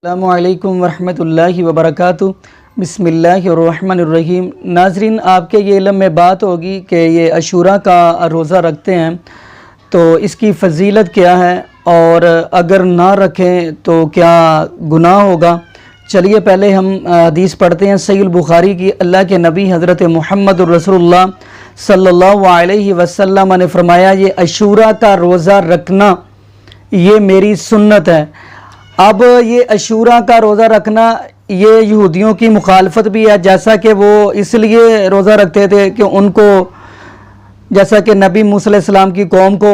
السلام علیکم ورحمۃ اللہ وبرکاتہ۔ بسم اللہ الرحمن الرحیم۔ ناظرین، آپ کے یہ علم میں بات ہوگی کہ یہ عاشوراء کا روزہ رکھتے ہیں تو اس کی فضیلت کیا ہے، اور اگر نہ رکھیں تو کیا گناہ ہوگا۔ چلیے پہلے ہم حدیث پڑھتے ہیں صحیح البخاری کی۔ اللہ کے نبی حضرت محمد رسول اللہ صلی اللہ علیہ وسلم نے فرمایا، یہ عاشوراء کا روزہ رکھنا یہ میری سنت ہے۔ اب یہ عاشوراء کا روزہ رکھنا یہ یہودیوں کی مخالفت بھی ہے، جیسا کہ وہ اس لیے روزہ رکھتے تھے کہ ان کو، جیسا کہ نبی موسیٰ علیہ السلام کی قوم کو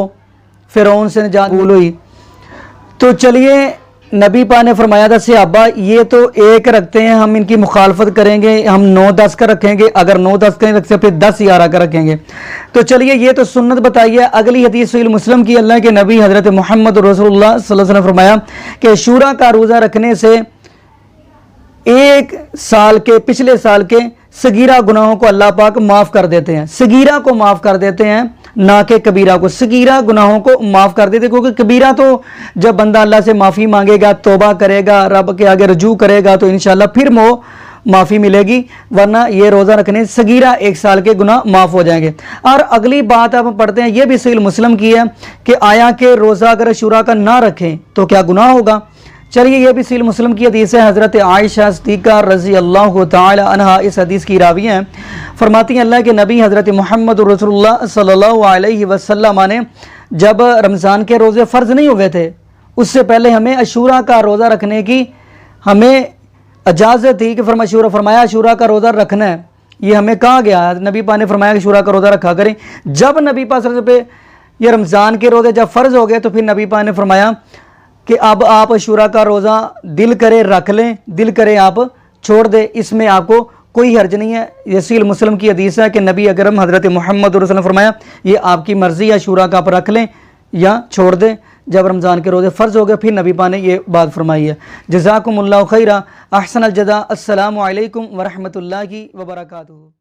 فرعون سے نجات قبول ہوئی، تو چلیے نبی پاک نے فرمایا تھا صحابہ یہ تو ایک رکھتے ہیں، ہم ان کی مخالفت کریں گے، ہم 9-10 کا رکھیں گے، اگر 9-10 کا نہیں رکھتے پھر 10-11 کا رکھیں گے۔ تو چلیے یہ تو سنت بتائیے۔ اگلی حدیث صحیح مسلم کی، اللہ کے نبی حضرت محمد رسول اللہ صلی اللہ علیہ وسلم فرمایا کہ عاشوراء کا روزہ رکھنے سے ایک سال کے، پچھلے سال کے صغیرہ گناہوں کو اللہ پاک معاف کر دیتے ہیں۔ صغیرہ کو معاف کر دیتے ہیں، نہ کہ کبیرہ کو۔ صغیرہ گناہوں کو معاف کر دیتے، کیونکہ کبیرہ تو جب بندہ اللہ سے معافی مانگے گا، توبہ کرے گا، رب کے آگے رجوع کرے گا تو انشاءاللہ پھر وہ معافی ملے گی، ورنہ یہ روزہ رکھنے صغیرہ ایک سال کے گناہ معاف ہو جائیں گے۔ اور اگلی بات اب ہم پڑھتے ہیں، یہ بھی صحیح مسلم کی ہے کہ آیا کہ روزہ اگر عاشوراء کا نہ رکھیں تو کیا گناہ ہوگا۔ چلیے یہ بھی صحیح مسلم کی حدیث ہے۔ حضرت عائشہ صدیقہ رضی اللہ تعالی عنہا اس حدیث کی راوی ہیں، فرماتی ہیں اللہ کے نبی حضرت محمد رسول اللہ صلی اللہ علیہ وسلم نے جب رمضان کے روزے فرض نہیں ہوئے تھے، اس سے پہلے ہمیں عاشوراء کا روزہ رکھنے کی ہمیں اجازت تھی کہ فرمایا عاشوراء کا روزہ رکھنا ہے۔ یہ ہمیں کہا گیا، نبی پاک نے فرمایا کہ عاشوراء کا روزہ رکھا کریں۔ جب نبی پاک صلی اللہ علیہ وسلم پہ یہ رمضان کے روزے جب فرض ہو گئے تو پھر نبی پاک نے فرمایا کہ اب آپ عاشوراء کا روزہ دل کرے رکھ لیں، دل کرے آپ چھوڑ دیں، اس میں آپ کو کوئی حرج نہیں ہے۔ یہ صحیح مسلم کی حدیث ہے کہ نبی اکرم حضرت محمد رسول اللہ نے فرمایا یہ آپ کی مرضی ہے، عاشوراء کا آپ رکھ لیں یا چھوڑ دیں۔ جب رمضان کے روزے فرض ہو گئے پھر نبی پاک نے یہ بات فرمائی ہے۔ جزاکم اللہ خیرہ، احسن الجزاء۔ السلام علیکم ورحمۃ اللہ وبرکاتہ۔